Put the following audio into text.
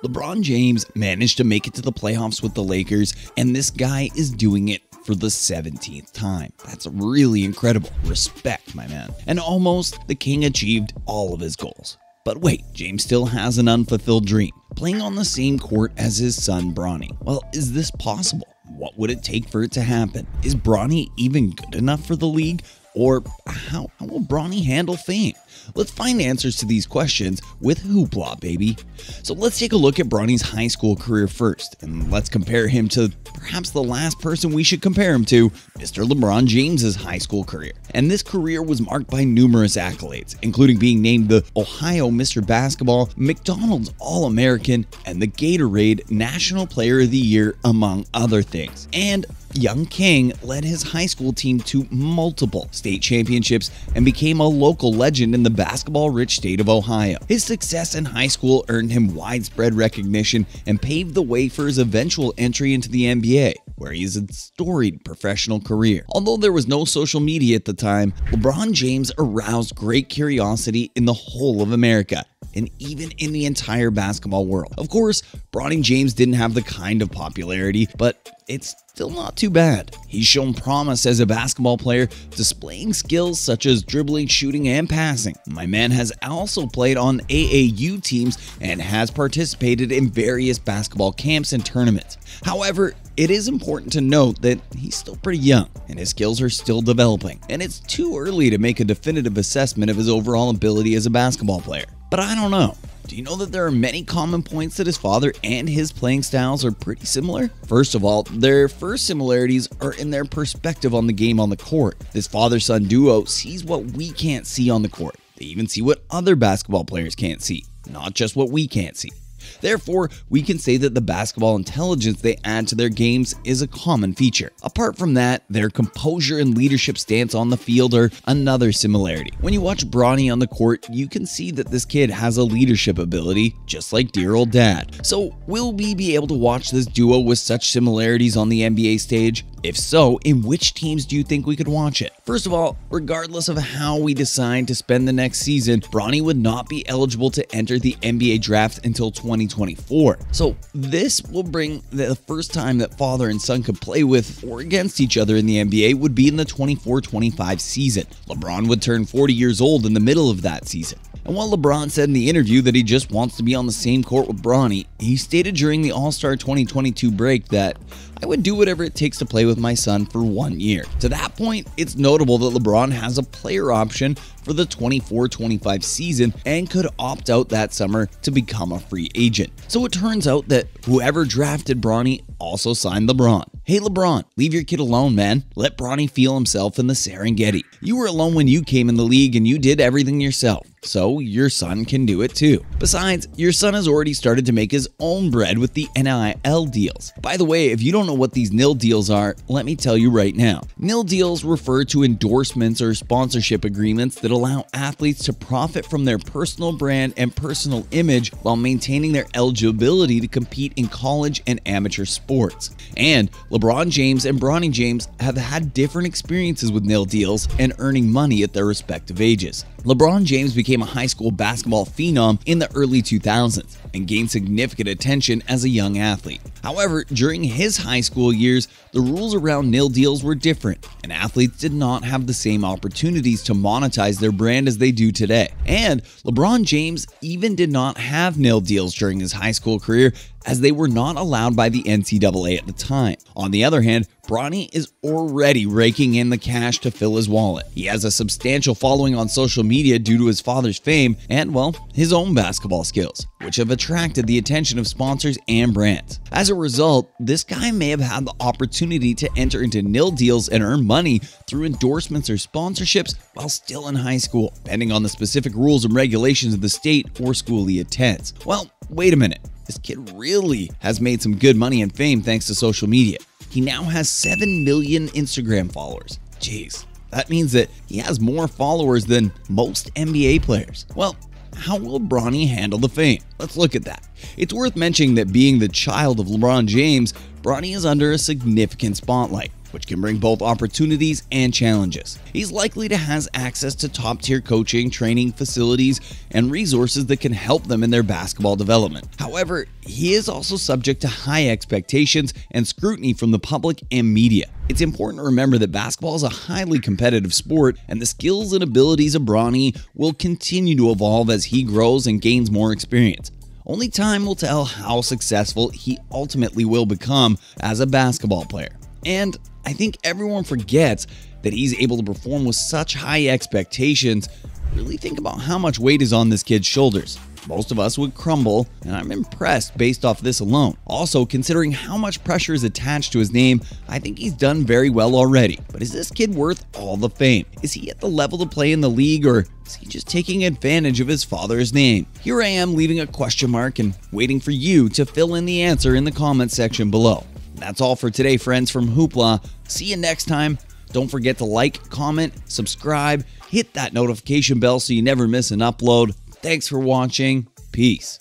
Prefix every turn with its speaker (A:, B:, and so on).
A: LeBron James managed to make it to the playoffs with the Lakers, and this guy is doing it for the 17th time. That's really incredible. Respect, my man. And almost the king achieved all of his goals. But wait, James still has an unfulfilled dream, playing on the same court as his son Bronny. Well, is this possible? What would it take for it to happen? Is Bronny even good enough for the league? Or how will Bronny handle fame? Let's find answers to these questions with Hoopla, baby. So let's take a look at Bronny's high school career first, and let's compare him to perhaps the last person we should compare him to, Mr. LeBron James's high school career. And this career was marked by numerous accolades, including being named the Ohio Mr. Basketball, McDonald's All-American, and the Gatorade National Player of the Year, among other things. And young King led his high school team to multiple state championships and became a local legend in the basketball-rich state of Ohio. His success in high school earned him widespread recognition and paved the way for his eventual entry into the NBA, where he has a storied professional career. Although there was no social media at the time, LeBron James aroused great curiosity in the whole of America, and even in the entire basketball world. Of course, Bronny James didn't have the kind of popularity, but it's still not too bad. He's shown promise as a basketball player, displaying skills such as dribbling, shooting, and passing. My man has also played on AAU teams and has participated in various basketball camps and tournaments. However, it is important to note that he's still pretty young and his skills are still developing, and it's too early to make a definitive assessment of his overall ability as a basketball player. But I don't know. Do you know that there are many common points that his father and his playing styles are pretty similar? First of all, their first similarities are in their perspective on the game on the court. This father-son duo sees what we can't see on the court. They even see what other basketball players can't see, not just what we can't see. Therefore, we can say that the basketball intelligence they add to their games is a common feature. Apart from that, their composure and leadership stance on the field are another similarity. When you watch Bronny on the court, you can see that this kid has a leadership ability, just like dear old dad. So, will we be able to watch this duo with such similarities on the NBA stage? If so, in which teams do you think we could watch it? First of all, regardless of how we decide to spend the next season, Bronny would not be eligible to enter the NBA draft until 2024. So this will bring the first time that father and son could play with or against each other in the NBA would be in the 24-25 season. LeBron would turn 40 years old in the middle of that season. And while LeBron said in the interview that he just wants to be on the same court with Bronny, he stated during the All-Star 2022 break that I would do whatever it takes to play with my son for 1 year. To that point, it's notable that LeBron has a player option for the 24-25 season and could opt out that summer to become a free agent. So it turns out that whoever drafted Bronny also signed LeBron. Hey LeBron, leave your kid alone, man. Let Bronny feel himself in the Serengeti. You were alone when you came in the league and you did everything yourself. So your son can do it too. Besides, your son has already started to make his own bread with the NIL deals. By the way, if you don't know what these NIL deals are, let me tell you right now. NIL deals refer to endorsements or sponsorship agreements that allow athletes to profit from their personal brand and personal image while maintaining their eligibility to compete in college and amateur sports. And LeBron James and Bronny James have had different experiences with NIL deals and earning money at their respective ages. LeBron James became a high school basketball phenom in the early 2000s and gained significant attention as a young athlete. However, during his high school years, the rules around NIL deals were different, and athletes did not have the same opportunities to monetize their brand as they do today. And LeBron James even did not have NIL deals during his high school career, as they were not allowed by the NCAA at the time. On the other hand, Bronny is already raking in the cash to fill his wallet. He has a substantial following on social media due to his father's fame and, well, his own basketball skills, which have attracted the attention of sponsors and brands. As a result, this guy may have had the opportunity to enter into NIL deals and earn money through endorsements or sponsorships while still in high school, depending on the specific rules and regulations of the state or school he attends. Well, wait a minute. This kid really has made some good money and fame thanks to social media. He now has 7 million Instagram followers. Jeez, that means that he has more followers than most NBA players. Well, how will Bronny handle the fame? Let's look at that. It's worth mentioning that being the child of LeBron James, Bronny is under a significant spotlight. which can bring both opportunities and challenges. He's likely to have access to top-tier coaching, training facilities, and resources that can help them in their basketball development. However, he is also subject to high expectations and scrutiny from the public and media. It's important to remember that basketball is a highly competitive sport, and the skills and abilities of Bronny will continue to evolve as he grows and gains more experience. Only time will tell how successful he ultimately will become as a basketball player. And I think everyone forgets that he's able to perform with such high expectations. Really think about how much weight is on this kid's shoulders. Most of us would crumble, and I'm impressed based off this alone. Also, considering how much pressure is attached to his name, I think he's done very well already. But is this kid worth all the fame? Is he at the level to play in the league, or is he just taking advantage of his father's name? Here I am leaving a question mark and waiting for you to fill in the answer in the comment section below. That's all for today, friends from Hoopla. See you next time. Don't forget to like, comment, subscribe, hit that notification bell so you never miss an upload. Thanks for watching. Peace.